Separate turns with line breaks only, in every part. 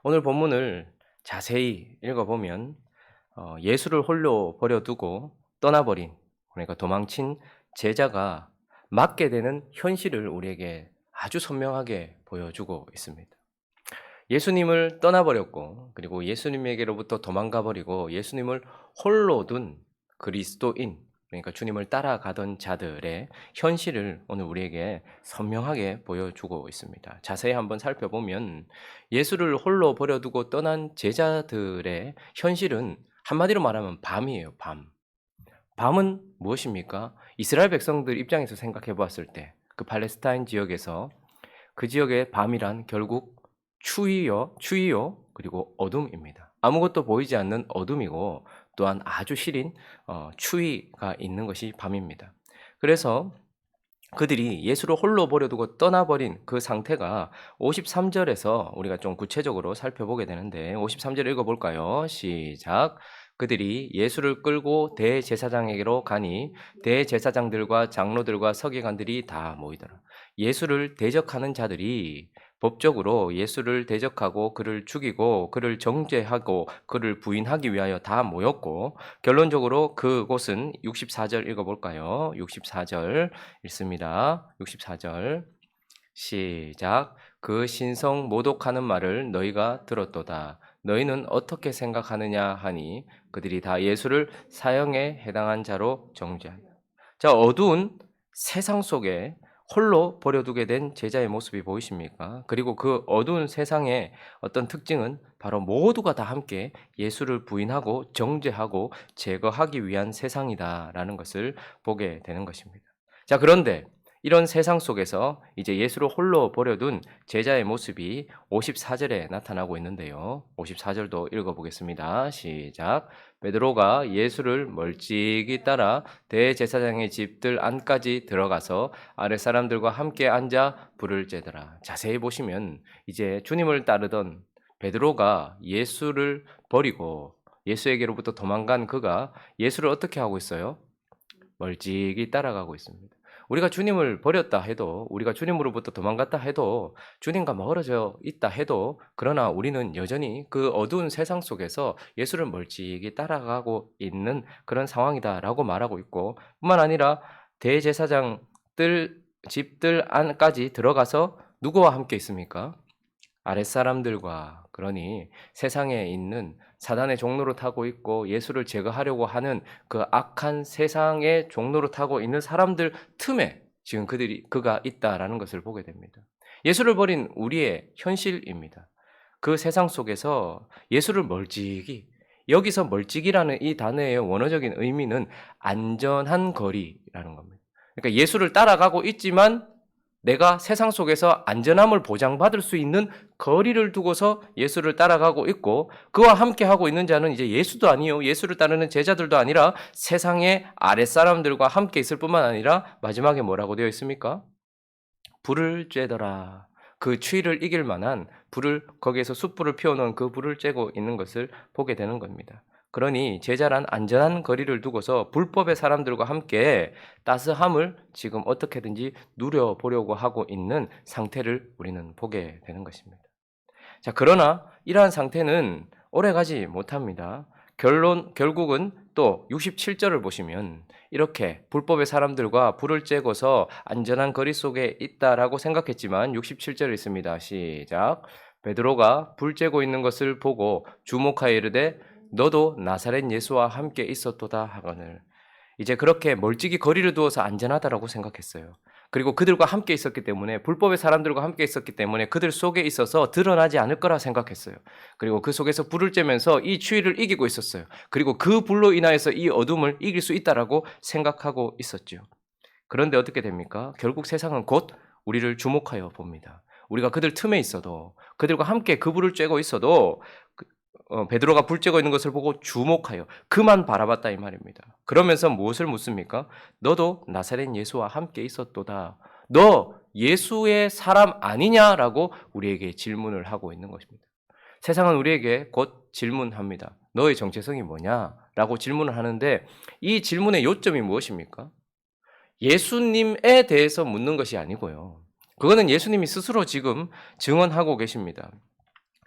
오늘 본문을 자세히 읽어보면 예수를 홀로 버려두고 떠나버린, 그러니까 도망친 제자가 맞게 되는 현실을 우리에게 아주 선명하게 보여주고 있습니다. 예수님을 떠나버렸고, 그리고 예수님에게로부터 도망가버리고 예수님을 홀로 둔 그리스도인, 그러니까 주님을 따라가던 자들의 현실을 오늘 우리에게 선명하게 보여주고 있습니다. 자세히 한번 살펴보면 예수를 홀로 버려두고 떠난 제자들의 현실은 한마디로 말하면 밤이에요, 밤. 밤은 무엇입니까? 이스라엘 백성들 입장에서 생각해 보았을 때 그 팔레스타인 지역에서 그 지역의 밤이란 결국 추위요, 그리고 어둠입니다. 아무것도 보이지 않는 어둠이고 또한 아주 시린 추위가 있는 것이 밤입니다. 그래서 그들이 예수를 홀로 버려두고 떠나버린 그 상태가 53절에서 우리가 좀 구체적으로 살펴보게 되는데 53절 읽어볼까요? 시작. 그들이 예수를 끌고 대제사장에게로 가니 대제사장들과 장로들과 서기관들이 다 모이더라. 예수를 대적하는 자들이 법적으로 예수를 대적하고 그를 죽이고 그를 정죄하고 그를 부인하기 위하여 다 모였고 결론적으로 그곳은 64절 읽어볼까요? 64절 읽습니다. 64절 시작. 그 신성 모독하는 말을 너희가 들었도다. 너희는 어떻게 생각하느냐 하니 그들이 다 예수를 사형에 해당한 자로 정죄하여. 자, 어두운 세상 속에 홀로 버려두게 된 제자의 모습이 보이십니까? 그리고 그 어두운 세상의 어떤 특징은 바로 모두가 다 함께 예수를 부인하고 정죄하고 제거하기 위한 세상이다라는 것을 보게 되는 것입니다. 자, 그런데 이런 세상 속에서 이제 예수를 홀로 버려둔 제자의 모습이 54절에 나타나고 있는데요. 54절도 읽어보겠습니다. 시작. 베드로가 예수를 멀찍이 따라 대제사장의 집들 안까지 들어가서 아랫 사람들과 함께 앉아 불을 쬐더라. 자세히 보시면 이제 주님을 따르던 베드로가 예수를 버리고 예수에게로부터 도망간 그가 예수를 어떻게 하고 있어요? 멀찍이 따라가고 있습니다. 우리가 주님을 버렸다 해도, 우리가 주님으로부터 도망갔다 해도, 주님과 멀어져 있다 해도, 그러나 우리는 여전히 그 어두운 세상 속에서 예수를 멀찍이 따라가고 있는 그런 상황이다라고 말하고 있고, 뿐만 아니라 대제사장들 집들 안까지 들어가서 누구와 함께 있습니까? 아랫사람들과, 그러니 세상에 있는 사단의 종로로 타고 있고 예수를 제거하려고 하는 그 악한 세상의 종로로 타고 있는 사람들 틈에 지금 그가 있다라는 것을 보게 됩니다. 예수를 버린 우리의 현실입니다. 그 세상 속에서 예수를 멀찍이, 여기서 멀찍이라는 이 단어의 원어적인 의미는 안전한 거리라는 겁니다. 그러니까 예수를 따라가고 있지만 내가 세상 속에서 안전함을 보장받을 수 있는 거리를 두고서 예수를 따라가고 있고, 그와 함께 하고 있는 자는 이제 예수도 아니요, 예수를 따르는 제자들도 아니라 세상의 아랫사람들과 함께 있을 뿐만 아니라 마지막에 뭐라고 되어 있습니까? 불을 쬐더라. 그 추위를 이길 만한 불을, 거기에서 숯불을 피워놓은 그 불을 쬐고 있는 것을 보게 되는 겁니다. 그러니 제자란 안전한 거리를 두고서 불법의 사람들과 함께 따스함을 지금 어떻게든지 누려보려고 하고 있는 상태를 우리는 보게 되는 것입니다. 자, 그러나 이러한 상태는 오래가지 못합니다. 결국은 또 67절을 보시면 이렇게 불법의 사람들과 불을 쬐고서 안전한 거리 속에 있다라고 생각했지만 67절 있습니다. 시작. 베드로가 불 쬐고 있는 것을 보고 주목하여 이르되 너도 나사렛 예수와 함께 있었도다 하거늘. 이제 그렇게 멀찍이 거리를 두어서 안전하다라고 생각했어요. 그리고 그들과 함께 있었기 때문에, 불법의 사람들과 함께 있었기 때문에 그들 속에 있어서 드러나지 않을 거라 생각했어요. 그리고 그 속에서 불을 쬐면서 이 추위를 이기고 있었어요. 그리고 그 불로 인하여서 이 어둠을 이길 수 있다라고 생각하고 있었죠. 그런데 어떻게 됩니까? 결국 세상은 곧 우리를 주목하여 봅니다. 우리가 그들 틈에 있어도, 그들과 함께 그 불을 쬐고 있어도 베드로가 불 쬐고 있는 것을 보고 주목하여 그만 바라봤다 이 말입니다. 그러면서 무엇을 묻습니까? 너도 나사렛 예수와 함께 있었도다. 너 예수의 사람 아니냐라고 우리에게 질문을 하고 있는 것입니다. 세상은 우리에게 곧 질문합니다. 너의 정체성이 뭐냐라고 질문을 하는데, 이 질문의 요점이 무엇입니까? 예수님에 대해서 묻는 것이 아니고요. 그거는 예수님이 스스로 지금 증언하고 계십니다.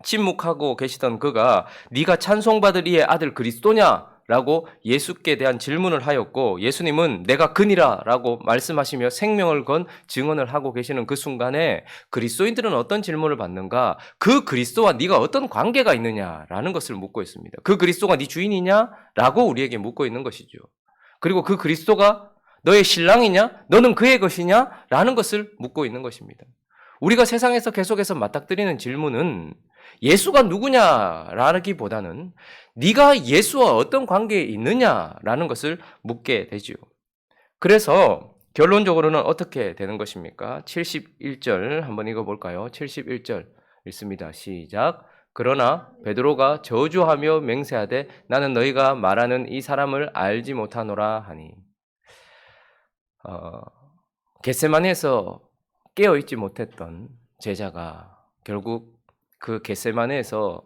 침묵하고 계시던 그가 네가 찬송받을 이의 아들 그리스도냐? 라고 예수께 대한 질문을 하였고 예수님은 내가 그니라 라고 말씀하시며 생명을 건 증언을 하고 계시는 그 순간에 그리스도인들은 어떤 질문을 받는가? 그 그리스도와 네가 어떤 관계가 있느냐라는 것을 묻고 있습니다. 그 그리스도가 네 주인이냐? 라고 우리에게 묻고 있는 것이죠. 그리고 그 그리스도가 너의 신랑이냐? 너는 그의 것이냐? 라는 것을 묻고 있는 것입니다. 우리가 세상에서 계속해서 맞닥뜨리는 질문은 예수가 누구냐라기보다는 네가 예수와 어떤 관계에 있느냐라는 것을 묻게 되지요. 그래서 결론적으로는 어떻게 되는 것입니까? 71절 한번 읽어볼까요? 71절 읽습니다. 시작. 그러나 베드로가 저주하며 맹세하되 나는 너희가 말하는 이 사람을 알지 못하노라 하니 겟세마네에서 깨어있지 못했던 제자가 결국 그 겟세마네에서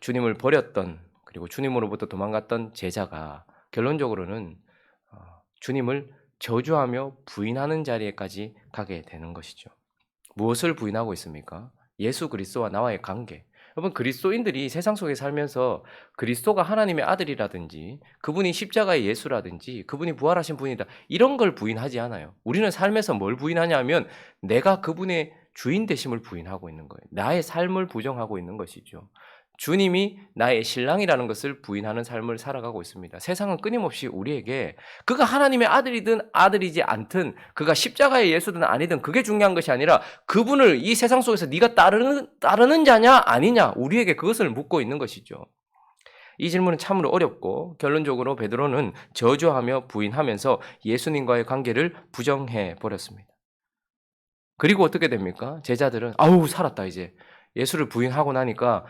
주님을 버렸던 그리고 주님으로부터 도망갔던 제자가 결론적으로는 주님을 저주하며 부인하는 자리에까지 가게 되는 것이죠. 무엇을 부인하고 있습니까? 예수 그리스도와 나와의 관계. 여러분 그리스도인들이 세상 속에 살면서 그리스도가 하나님의 아들이라든지 그분이 십자가의 예수라든지 그분이 부활하신 분이다 이런 걸 부인하지 않아요. 우리는 삶에서 뭘 부인하냐 하면 내가 그분의 주인 되심을 부인하고 있는 거예요. 나의 삶을 부정하고 있는 것이죠. 주님이 나의 신랑이라는 것을 부인하는 삶을 살아가고 있습니다. 세상은 끊임없이 우리에게 그가 하나님의 아들이든 아들이지 않든 그가 십자가의 예수든 아니든 그게 중요한 것이 아니라 그분을 이 세상 속에서 네가 따르는 자냐 아니냐 우리에게 그것을 묻고 있는 것이죠. 이 질문은 참으로 어렵고 결론적으로 베드로는 저주하며 부인하면서 예수님과의 관계를 부정해 버렸습니다. 그리고 어떻게 됩니까? 제자들은 아우 살았다 이제. 예수를 부인하고 나니까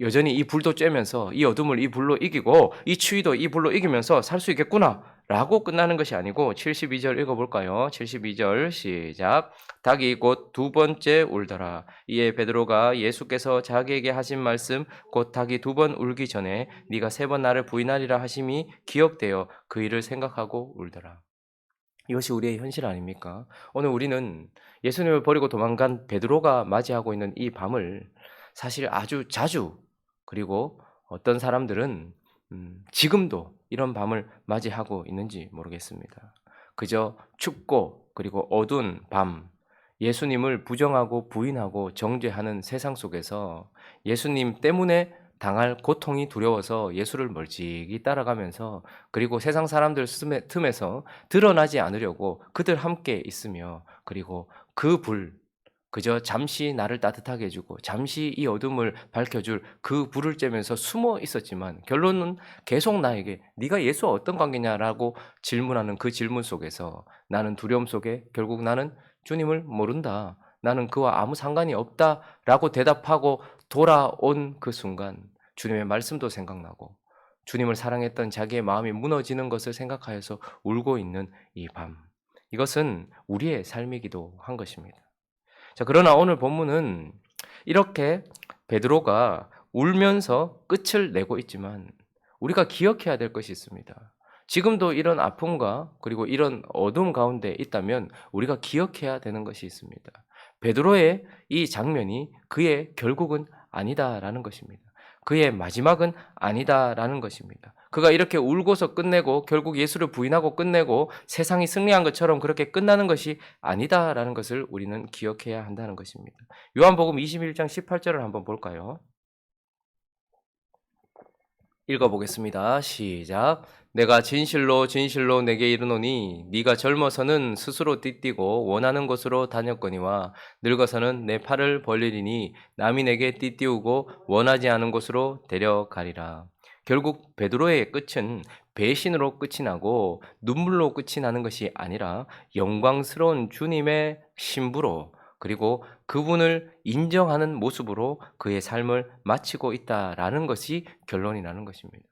여전히 이 불도 쬐면서 이 어둠을 이 불로 이기고 이 추위도 이 불로 이기면서 살 수 있겠구나 라고 끝나는 것이 아니고 72절 읽어볼까요? 72절 시작. 닭이 곧 두 번째 울더라. 이에 베드로가 예수께서 자기에게 하신 말씀 곧 닭이 두 번 울기 전에 네가 세 번 나를 부인하리라 하심이 기억되어 그 일을 생각하고 울더라. 이것이 우리의 현실 아닙니까? 오늘 우리는 예수님을 버리고 도망간 베드로가 맞이하고 있는 이 밤을 사실 아주 자주 그리고 어떤 사람들은 지금도 이런 밤을 맞이하고 있는지 모르겠습니다. 그저 춥고 그리고 어두운 밤 예수님을 부정하고 부인하고 정죄하는 세상 속에서 예수님 때문에 당할 고통이 두려워서 예수를 멀찍이 따라가면서 그리고 세상 사람들 틈에서 드러나지 않으려고 그들 함께 있으며 그리고 그 불, 그저 잠시 나를 따뜻하게 해주고 잠시 이 어둠을 밝혀줄 그 불을 쬐면서 숨어 있었지만 결론은 계속 나에게 네가 예수와 어떤 관계냐라고 질문하는 그 질문 속에서 나는 두려움 속에 결국 나는 주님을 모른다. 나는 그와 아무 상관이 없다라고 대답하고 돌아온 그 순간 주님의 말씀도 생각나고 주님을 사랑했던 자기의 마음이 무너지는 것을 생각하여서 울고 있는 이 밤. 이것은 우리의 삶이기도 한 것입니다. 자, 그러나 오늘 본문은 이렇게 베드로가 울면서 끝을 내고 있지만 우리가 기억해야 될 것이 있습니다. 지금도 이런 아픔과 그리고 이런 어둠 가운데 있다면 우리가 기억해야 되는 것이 있습니다. 베드로의 이 장면이 그의 결국은 아니다라는 것입니다. 그의 마지막은 아니다라는 것입니다. 그가 이렇게 울고서 끝내고 결국 예수를 부인하고 끝내고 세상이 승리한 것처럼 그렇게 끝나는 것이 아니다라는 것을 우리는 기억해야 한다는 것입니다. 요한복음 21장 18절을 한번 볼까요? 읽어보겠습니다. 시작. 내가 진실로 진실로 내게 이르노니 네가 젊어서는 스스로 띠띠고 원하는 곳으로 다녔거니와 늙어서는 내 팔을 벌리리니 남이 내게 띠띠우고 원하지 않은 곳으로 데려가리라. 결국 베드로의 끝은 배신으로 끝이 나고 눈물로 끝이 나는 것이 아니라 영광스러운 주님의 신부로 그리고 그분을 인정하는 모습으로 그의 삶을 마치고 있다라는 것이 결론이 나는 것입니다.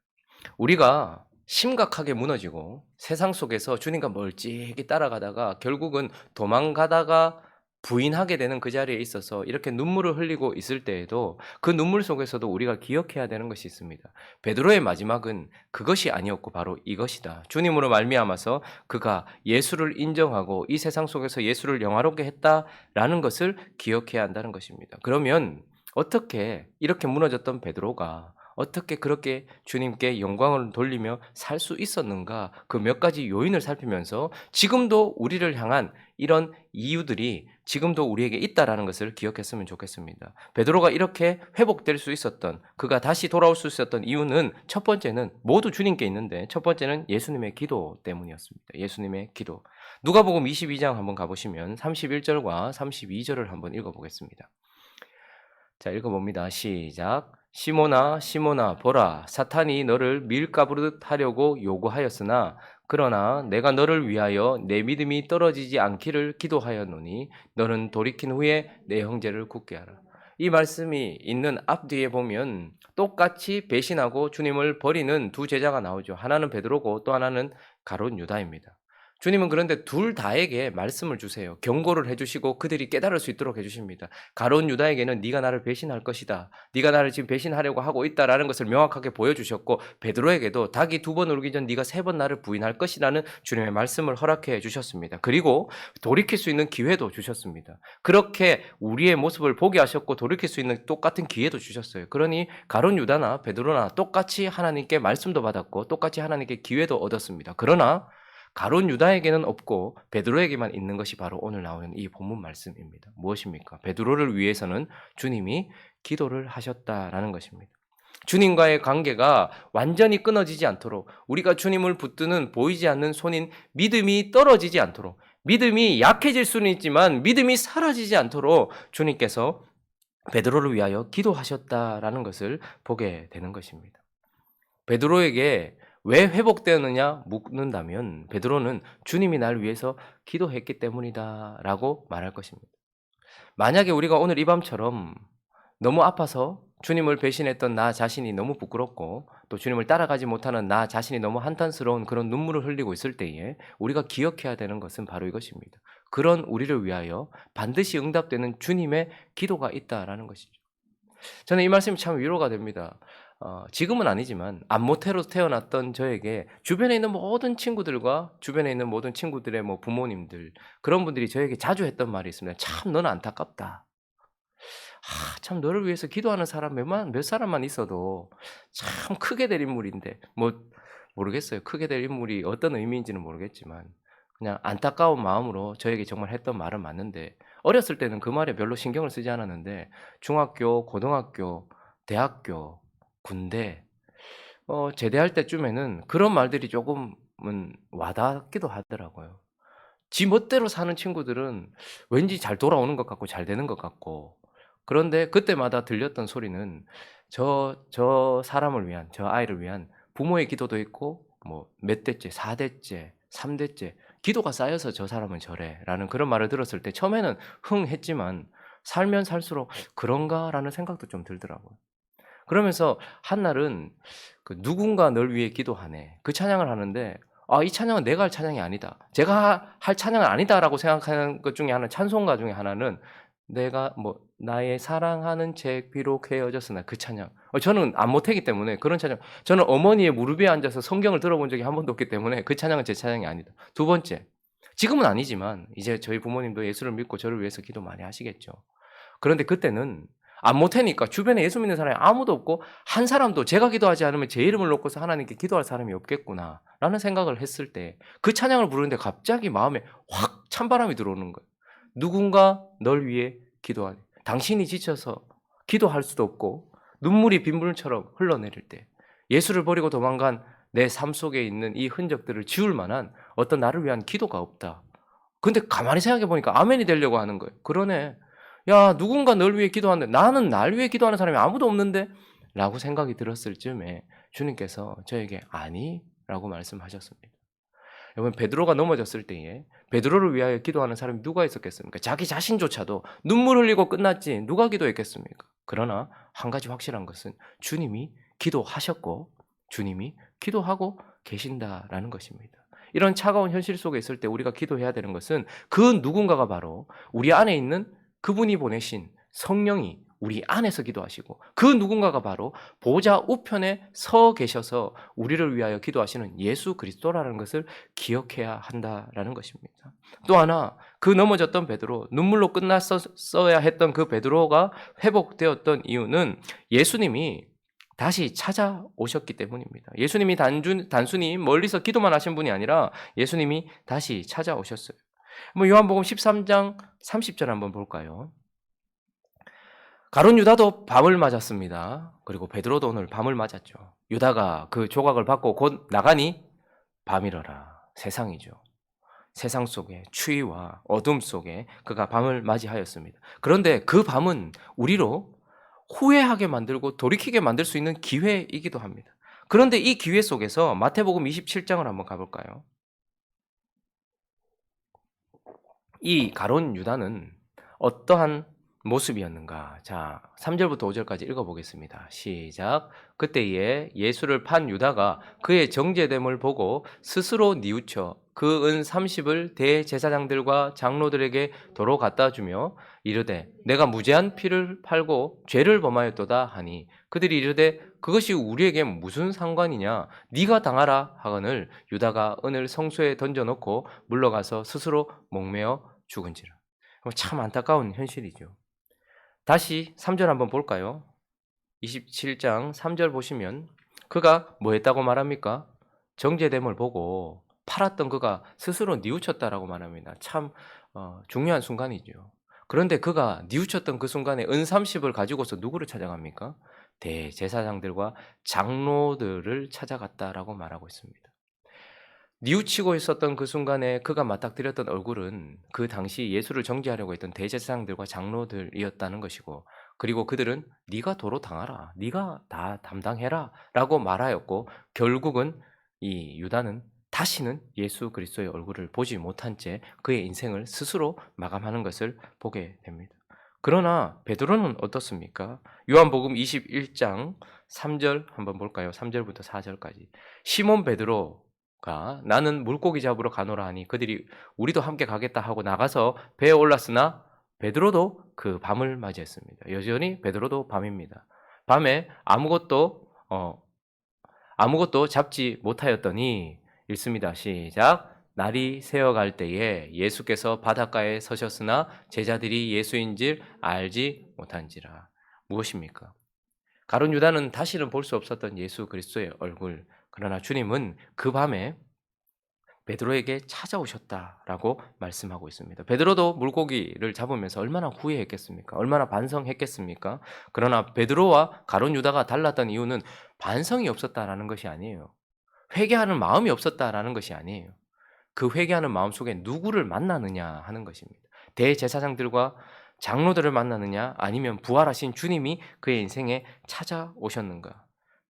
우리가 심각하게 무너지고 세상 속에서 주님과 멀찍이 따라가다가 결국은 도망가다가 부인하게 되는 그 자리에 있어서 이렇게 눈물을 흘리고 있을 때에도 그 눈물 속에서도 우리가 기억해야 되는 것이 있습니다. 베드로의 마지막은 그것이 아니었고 바로 이것이다. 주님으로 말미암아서 그가 예수를 인정하고 이 세상 속에서 예수를 영화롭게 했다라는 것을 기억해야 한다는 것입니다. 그러면 어떻게 이렇게 무너졌던 베드로가 어떻게 그렇게 주님께 영광을 돌리며 살 수 있었는가? 그 몇 가지 요인을 살피면서 지금도 우리를 향한 이런 이유들이 지금도 우리에게 있다라는 것을 기억했으면 좋겠습니다. 베드로가 이렇게 회복될 수 있었던, 그가 다시 돌아올 수 있었던 이유는 첫 번째는 모두 주님께 있는데 첫 번째는 예수님의 기도 때문이었습니다. 예수님의 기도. 누가복음 22장 한번 가보시면 31절과 32절을 한번 읽어보겠습니다. 자, 읽어봅니다. 시작. 시몬아, 시몬아, 보라, 사탄이 너를 밀가부르듯 하려고 요구하였으나, 그러나 내가 너를 위하여 내 믿음이 떨어지지 않기를 기도하였노니, 너는 돌이킨 후에 내 형제를 굳게 하라. 이 말씀이 있는 앞뒤에 보면 똑같이 배신하고 주님을 버리는 두 제자가 나오죠. 하나는 베드로고 또 하나는 가룟 유다입니다. 주님은 그런데 둘 다에게 말씀을 주세요. 경고를 해주시고 그들이 깨달을 수 있도록 해주십니다. 가룟 유다에게는 네가 나를 배신할 것이다. 네가 나를 지금 배신하려고 하고 있다라는 것을 명확하게 보여주셨고, 베드로에게도 닭이 2번 울기 전 네가 3번 나를 부인할 것이라는 주님의 말씀을 허락해 주셨습니다. 그리고 돌이킬 수 있는 기회도 주셨습니다. 그렇게 우리의 모습을 보게 하셨고 돌이킬 수 있는 똑같은 기회도 주셨어요. 그러니 가룟 유다나 베드로나 똑같이 하나님께 말씀도 받았고 똑같이 하나님께 기회도 얻었습니다. 그러나 가룟 유다에게는 없고 베드로에게만 있는 것이 바로 오늘 나오는 이 본문 말씀입니다. 무엇입니까? 베드로를 위해서는 주님이 기도를 하셨다라는 것입니다. 주님과의 관계가 완전히 끊어지지 않도록, 우리가 주님을 붙드는 보이지 않는 손인 믿음이 떨어지지 않도록, 믿음이 약해질 수는 있지만 믿음이 사라지지 않도록 주님께서 베드로를 위하여 기도하셨다라는 것을 보게 되는 것입니다. 베드로에게 왜 회복되었느냐 묻는다면 베드로는 주님이 날 위해서 기도했기 때문이다라고 말할 것입니다. 만약에 우리가 오늘 이 밤처럼 너무 아파서 주님을 배신했던 나 자신이 너무 부끄럽고 또 주님을 따라가지 못하는 나 자신이 너무 한탄스러운 그런 눈물을 흘리고 있을 때에 우리가 기억해야 되는 것은 바로 이것입니다. 그런 우리를 위하여 반드시 응답되는 주님의 기도가 있다라는 것이죠. 저는 이 말씀이 참 위로가 됩니다. 지금은 아니지만 안모태로 태어났던 저에게 주변에 있는 모든 친구들과 주변에 있는 모든 친구들의 부모님들, 그런 분들이 저에게 자주 했던 말이 있습니다. 참 너는 안타깝다. 참 너를 위해서 기도하는 사람 몇 사람만 있어도 참 크게 될 인물인데, 모르겠어요. 크게 될 인물이 어떤 의미인지는 모르겠지만 그냥 안타까운 마음으로 저에게 정말 했던 말은 맞는데, 어렸을 때는 그 말에 별로 신경을 쓰지 않았는데 중학교, 고등학교, 대학교, 군대 제대할 때쯤에는 그런 말들이 조금은 와닿기도 하더라고요. 지 멋대로 사는 친구들은 왠지 잘 돌아오는 것 같고 잘 되는 것 같고, 그런데 그때마다 들렸던 소리는 저 사람을 위한, 저 아이를 위한 부모의 기도도 있고 몇 대째, 4대째, 3대째 기도가 쌓여서 저 사람은 저래라는 그런 말을 들었을 때 처음에는 흥 했지만 살면 살수록 그런가라는 생각도 좀 들더라고요. 그러면서 한날은 누군가 널 위해 기도하네, 그 찬양을 하는데 이 찬양은 내가 할 찬양이 아니다, 제가 할 찬양은 아니다라고 생각하는 것 중에 하나, 찬송가 중에 하나는 내가 나의 사랑하는 책 비록 헤어졌으나, 그 찬양. 저는 안 못하기 때문에 그런 찬양, 저는 어머니의 무릎 위에 앉아서 성경을 들어본 적이 한 번도 없기 때문에 그 찬양은 제 찬양이 아니다. 두 번째, 지금은 아니지만 이제 저희 부모님도 예수를 믿고 저를 위해서 기도 많이 하시겠죠. 그런데 그때는 안 못하니까 주변에 예수 믿는 사람이 아무도 없고 한 사람도 제가 기도하지 않으면 제 이름을 놓고서 하나님께 기도할 사람이 없겠구나 라는 생각을 했을 때 그 찬양을 부르는데 갑자기 마음에 확 찬바람이 들어오는 거예요. 누군가 널 위해 기도하니, 당신이 지쳐서 기도할 수도 없고 눈물이 빗물처럼 흘러내릴 때, 예수를 버리고 도망간 내 삶 속에 있는 이 흔적들을 지울 만한 어떤 나를 위한 기도가 없다. 근데 가만히 생각해 보니까 아멘이 되려고 하는 거예요. 그러네. 야, 누군가 널 위해 기도하는데 나는 날 위해 기도하는 사람이 아무도 없는데? 라고 생각이 들었을 즈음에 주님께서 저에게 아니라고 말씀하셨습니다. 여러분, 베드로가 넘어졌을 때에 베드로를 위하여 기도하는 사람이 누가 있었겠습니까? 자기 자신조차도 눈물 흘리고 끝났지 누가 기도했겠습니까? 그러나 한 가지 확실한 것은 주님이 기도하셨고 주님이 기도하고 계신다라는 것입니다. 이런 차가운 현실 속에 있을 때 우리가 기도해야 되는 것은 그 누군가가 바로 우리 안에 있는 그분이 보내신 성령이 우리 안에서 기도하시고 그 누군가가 바로 보좌 우편에 서 계셔서 우리를 위하여 기도하시는 예수 그리스도라는 것을 기억해야 한다라는 것입니다. 또 하나, 그 넘어졌던 베드로, 눈물로 끝났어야 했던 그 베드로가 회복되었던 이유는 예수님이 다시 찾아오셨기 때문입니다. 예수님이 단순히 멀리서 기도만 하신 분이 아니라 예수님이 다시 찾아오셨어요. 요한복음 13장 30절 한번 볼까요? 가룟 유다도 밤을 맞았습니다. 그리고 베드로도 오늘 밤을 맞았죠. 유다가 그 조각을 받고 곧 나가니 밤이러라. 세상이죠. 세상 속에 추위와 어둠 속에 그가 밤을 맞이하였습니다. 그런데 그 밤은 우리로 후회하게 만들고 돌이키게 만들 수 있는 기회이기도 합니다. 그런데 이 기회 속에서 마태복음 27장을 한번 가볼까요? 이 가룟 유다는 어떠한 모습이었는가? 자, 3절부터 5절까지 읽어보겠습니다. 시작. 그때에 예수를 판 유다가 그의 정죄됨을 보고 스스로 뉘우쳐 그 은 30을 대제사장들과 장로들에게 도로 갖다 주며 이르되 내가 무죄한 피를 팔고 죄를 범하였도다 하니 그들이 이르되 그것이 우리에게 무슨 상관이냐? 네가 당하라 하거늘 유다가 은을 성소에 던져놓고 물러가서 스스로 목매어 죽은지라. 참 안타까운 현실이죠. 다시 3절 한번 볼까요? 27장 3절 보시면 그가 뭐 했다고 말합니까? 정죄됨을 보고 팔았던 그가 스스로 뉘우쳤다라고 말합니다. 참 중요한 순간이죠. 그런데 그가 뉘우쳤던 그 순간에 은 30을 가지고서 누구를 찾아갑니까? 대제사장들과 장로들을 찾아갔다라고 말하고 있습니다. 뉘우치고 있었던 그 순간에 그가 맞닥뜨렸던 얼굴은 그 당시 예수를 정죄하려고 했던 대제사장들과 장로들이었다는 것이고, 그리고 그들은 네가 도로 당하라, 네가 다 담당해라 라고 말하였고, 결국은 이 유다는 다시는 예수 그리스도의 얼굴을 보지 못한 채 그의 인생을 스스로 마감하는 것을 보게 됩니다. 그러나 베드로는 어떻습니까? 요한복음 21장 3절 한번 볼까요? 3절부터 4절까지. 시몬 베드로가 나는 물고기 잡으러 가노라 하니 그들이 우리도 함께 가겠다 하고 나가서 배에 올랐으나 베드로도 그 밤을 맞이했습니다. 여전히 베드로도 밤입니다. 밤에 아무것도 잡지 못하였더니 읽습니다. 시작. 날이 새어갈 때에 예수께서 바닷가에 서셨으나 제자들이 예수인 줄 알지 못한지라. 무엇입니까? 가룟 유다는 다시는 볼 수 없었던 예수 그리스도의 얼굴. 그러나 주님은 그 밤에 베드로에게 찾아오셨다라고 말씀하고 있습니다. 베드로도 물고기를 잡으면서 얼마나 후회했겠습니까? 얼마나 반성했겠습니까? 그러나 베드로와 가룟 유다가 달랐던 이유는 반성이 없었다라는 것이 아니에요. 회개하는 마음이 없었다라는 것이 아니에요. 그 회개하는 마음 속에 누구를 만나느냐 하는 것입니다. 대제사장들과 장로들을 만나느냐 아니면 부활하신 주님이 그의 인생에 찾아오셨는가.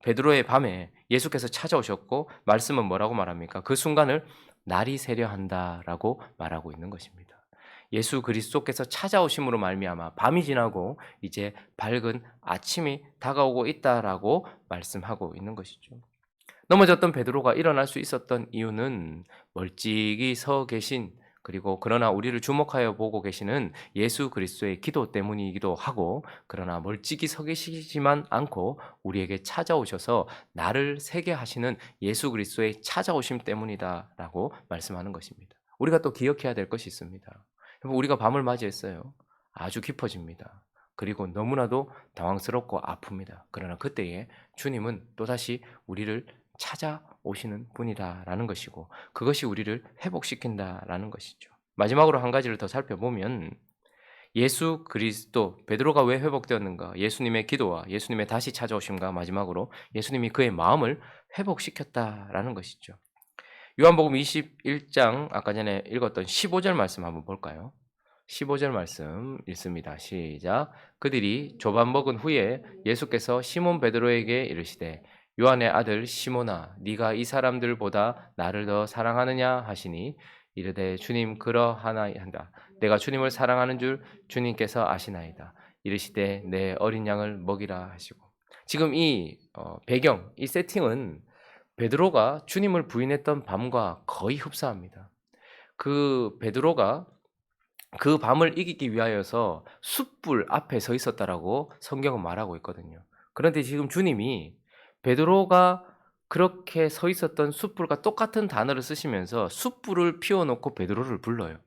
베드로의 밤에 예수께서 찾아오셨고 말씀은 뭐라고 말합니까? 그 순간을 날이 새려 한다라고 말하고 있는 것입니다. 예수 그리스도께서 찾아오심으로 말미암아 밤이 지나고 이제 밝은 아침이 다가오고 있다라고 말씀하고 있는 것이죠. 넘어졌던 베드로가 일어날 수 있었던 이유는 멀찍이 서 계신, 그리고 그러나 우리를 주목하여 보고 계시는 예수 그리스도의 기도 때문이기도 하고, 그러나 멀찍이 서 계시지만 않고 우리에게 찾아오셔서 나를 새게 하시는 예수 그리스도의 찾아오심 때문이다라고 말씀하는 것입니다. 우리가 또 기억해야 될 것이 있습니다. 우리가 밤을 맞이했어요. 아주 깊어집니다. 그리고 너무나도 당황스럽고 아픕니다. 그러나 그때에 주님은 또다시 우리를 찾아오시는 분이다라는 것이고, 그것이 우리를 회복시킨다라는 것이죠. 마지막으로 한 가지를 더 살펴보면 예수 그리스도, 베드로가 왜 회복되었는가? 예수님의 기도와 예수님의 다시 찾아오심과 마지막으로 예수님이 그의 마음을 회복시켰다라는 것이죠. 요한복음 21장 아까 전에 읽었던 15절 말씀 한번 볼까요? 15절 말씀 읽습니다. 시작. 그들이 조반 먹은 후에 예수께서 시몬 베드로에게 이르시되 요한의 아들 시몬아 네가 이 사람들보다 나를 더 사랑하느냐 하시니 이르되 주님 그러하나이다. 내가 주님을 사랑하는 줄 주님께서 아시나이다. 이르시되 내 어린 양을 먹이라 하시고. 지금 이 배경, 이 세팅은 베드로가 주님을 부인했던 밤과 거의 흡사합니다. 그 베드로가 그 밤을 이기기 위하여서 숯불 앞에 서 있었다라고 성경은 말하고 있거든요. 그런데 지금 주님이 베드로가 그렇게 서 있었던 숯불과 똑같은 단어를 쓰시면서 숯불을 피워 놓고 베드로를 불러요.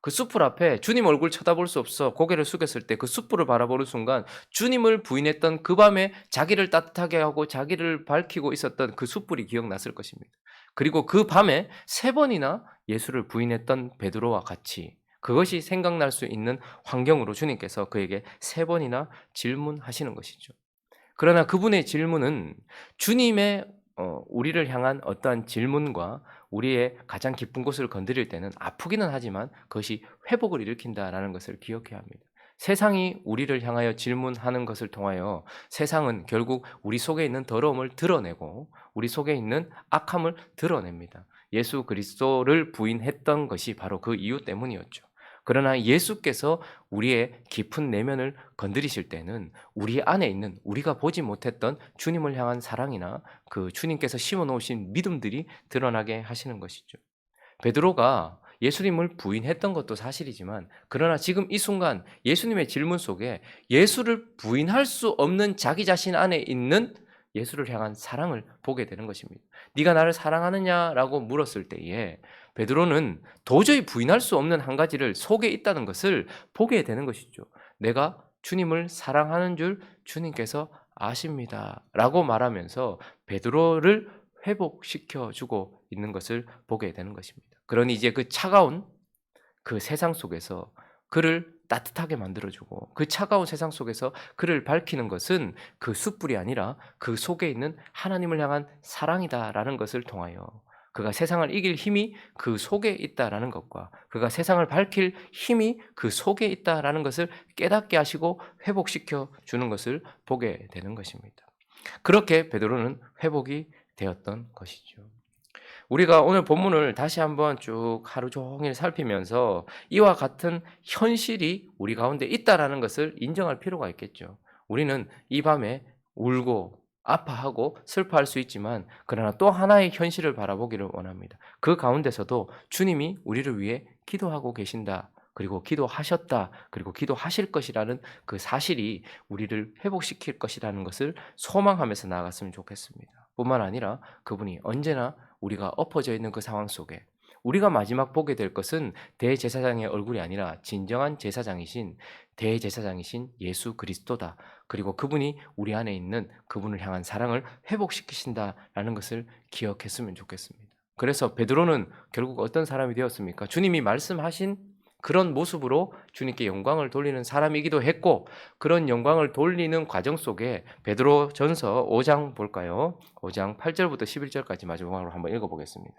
그 숯불 앞에 주님 얼굴 쳐다볼 수 없어 고개를 숙였을 때 그 숯불을 바라보는 순간 주님을 부인했던 그 밤에 자기를 따뜻하게 하고 자기를 밝히고 있었던 그 숯불이 기억났을 것입니다. 그리고 그 밤에 3번이나 예수를 부인했던 베드로와 같이 그것이 생각날 수 있는 환경으로 주님께서 그에게 3번이나 질문하시는 것이죠. 그러나 그분의 질문은 주님의 우리를 향한 어떠한 질문과 우리의 가장 깊은 곳을 건드릴 때는 아프기는 하지만 그것이 회복을 일으킨다라는 것을 기억해야 합니다. 세상이 우리를 향하여 질문하는 것을 통하여 세상은 결국 우리 속에 있는 더러움을 드러내고 우리 속에 있는 악함을 드러냅니다. 예수 그리스도를 부인했던 것이 바로 그 이유 때문이었죠. 그러나 예수께서 우리의 깊은 내면을 건드리실 때는 우리 안에 있는 우리가 보지 못했던 주님을 향한 사랑이나 그 주님께서 심어 놓으신 믿음들이 드러나게 하시는 것이죠. 베드로가 예수님을 부인했던 것도 사실이지만 그러나 지금 이 순간 예수님의 질문 속에 예수를 부인할 수 없는 자기 자신 안에 있는 예수를 향한 사랑을 보게 되는 것입니다. 네가 나를 사랑하느냐라고 물었을 때에 베드로는 도저히 부인할 수 없는 한 가지를 속에 있다는 것을 보게 되는 것이죠. 내가 주님을 사랑하는 줄 주님께서 아십니다라고 말하면서 베드로를 회복시켜 주고 있는 것을 보게 되는 것입니다. 그러니 이제 그 차가운 그 세상 속에서 그를 따뜻하게 만들어주고 그 차가운 세상 속에서 그를 밝히는 것은 그 숯불이 아니라 그 속에 있는 하나님을 향한 사랑이다라는 것을 통하여 그가 세상을 이길 힘이 그 속에 있다라는 것과 그가 세상을 밝힐 힘이 그 속에 있다라는 것을 깨닫게 하시고 회복시켜 주는 것을 보게 되는 것입니다. 그렇게 베드로는 회복이 되었던 것이죠. 우리가 오늘 본문을 다시 한번 쭉 하루 종일 살피면서 이와 같은 현실이 우리 가운데 있다라는 것을 인정할 필요가 있겠죠. 우리는 이 밤에 울고 아파하고 슬퍼할 수 있지만 그러나 또 하나의 현실을 바라보기를 원합니다. 그 가운데서도 주님이 우리를 위해 기도하고 계신다. 그리고 기도하셨다. 그리고 기도하실 것이라는 그 사실이 우리를 회복시킬 것이라는 것을 소망하면서 나아갔으면 좋겠습니다. 뿐만 아니라 그분이 언제나 우리가 엎어져 있는 그 상황 속에 우리가 마지막 보게 될 것은 대제사장의 얼굴이 아니라 진정한 제사장이신 대제사장이신 예수 그리스도다. 그리고 그분이 우리 안에 있는 그분을 향한 사랑을 회복시키신다라는 것을 기억했으면 좋겠습니다. 그래서 베드로는 결국 어떤 사람이 되었습니까? 주님이 말씀하신 그런 모습으로 주님께 영광을 돌리는 사람이기도 했고 그런 영광을 돌리는 과정 속에 베드로전서 5장 볼까요? 5장 8절부터 11절까지 마지막으로 한번 읽어보겠습니다.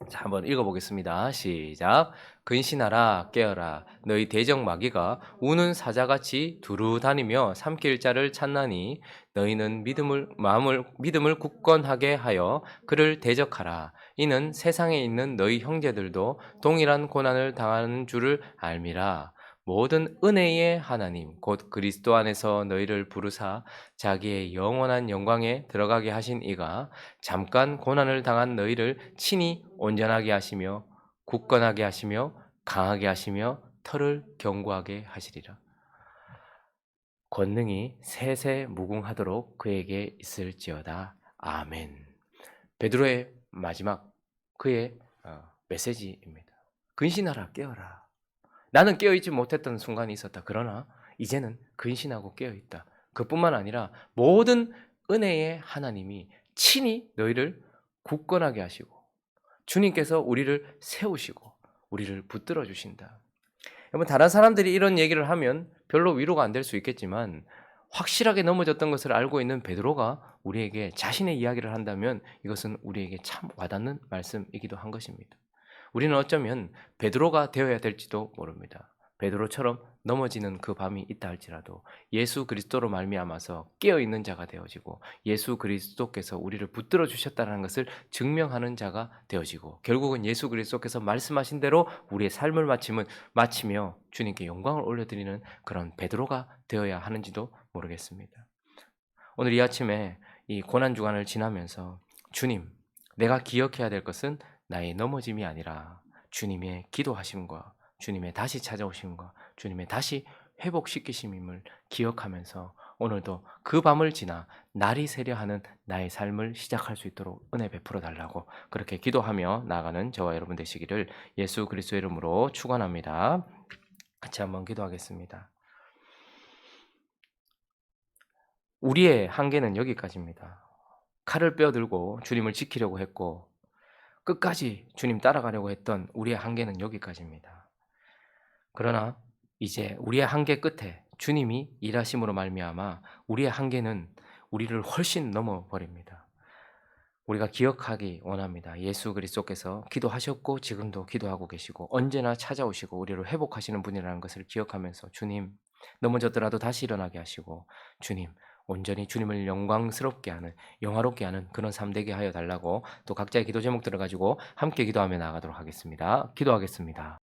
자, 한번 읽어보겠습니다. 시작. 근신하라 깨어라 너희 대적 마귀가 우는 사자같이 두루 다니며 삼킬 자를 찾나니 너희는 믿음을 굳건하게 하여 그를 대적하라. 이는 세상에 있는 너희 형제들도 동일한 고난을 당하는 줄을 알미라. 모든 은혜의 하나님 곧 그리스도 안에서 너희를 부르사 자기의 영원한 영광에 들어가게 하신 이가 잠깐 고난을 당한 너희를 친히 온전하게 하시며 굳건하게 하시며 강하게 하시며 털을 견고하게 하시리라. 권능이 세세 무궁하도록 그에게 있을지어다. 아멘. 베드로의 마지막 그의 메시지입니다. 근신하라 깨어라. 나는 깨어있지 못했던 순간이 있었다. 그러나 이제는 근신하고 깨어있다. 그뿐만 아니라 모든 은혜의 하나님이 친히 너희를 굳건하게 하시고 주님께서 우리를 세우시고 우리를 붙들어 주신다. 여러분 다른 사람들이 이런 얘기를 하면 별로 위로가 안 될 수 있겠지만 확실하게 넘어졌던 것을 알고 있는 베드로가 우리에게 자신의 이야기를 한다면 이것은 우리에게 참 와닿는 말씀이기도 한 것입니다. 우리는 어쩌면 베드로가 되어야 될지도 모릅니다. 베드로처럼 넘어지는 그 밤이 있다 할지라도 예수 그리스도로 말미암아서 깨어 있는 자가 되어지고 예수 그리스도께서 우리를 붙들어 주셨다는 것을 증명하는 자가 되어지고 결국은 예수 그리스도께서 말씀하신 대로 우리의 삶을 마치며 주님께 영광을 올려드리는 그런 베드로가 되어야 하는지도 모르겠습니다. 오늘 이 아침에 이 고난 주간을 지나면서 주님, 내가 기억해야 될 것은 나의 넘어짐이 아니라 주님의 기도하심과 주님의 다시 찾아오심과 주님의 다시 회복시키심임을 기억하면서 오늘도 그 밤을 지나 날이 새려하는 나의 삶을 시작할 수 있도록 은혜 베풀어 달라고 그렇게 기도하며 나아가는 저와 여러분 되시기를 예수 그리스도의 이름으로 축원합니다. 같이 한번 기도하겠습니다. 우리의 한계는 여기까지입니다. 칼을 빼어들고 주님을 지키려고 했고 끝까지 주님 따라가려고 했던 우리의 한계는 여기까지입니다. 그러나 이제 우리의 한계 끝에 주님이 일하심으로 말미암아 우리의 한계는 우리를 훨씬 넘어 버립니다. 우리가 기억하기 원합니다. 예수 그리스도께서 기도하셨고 지금도 기도하고 계시고 언제나 찾아오시고 우리를 회복하시는 분이라는 것을 기억하면서 주님 넘어졌더라도 다시 일어나게 하시고 주님 온전히 주님을 영광스럽게 하는 영화롭게 하는 그런 삶 되게 하여 달라고 또 각자의 기도 제목들을 가지고 함께 기도하며 나아가도록 하겠습니다. 기도하겠습니다.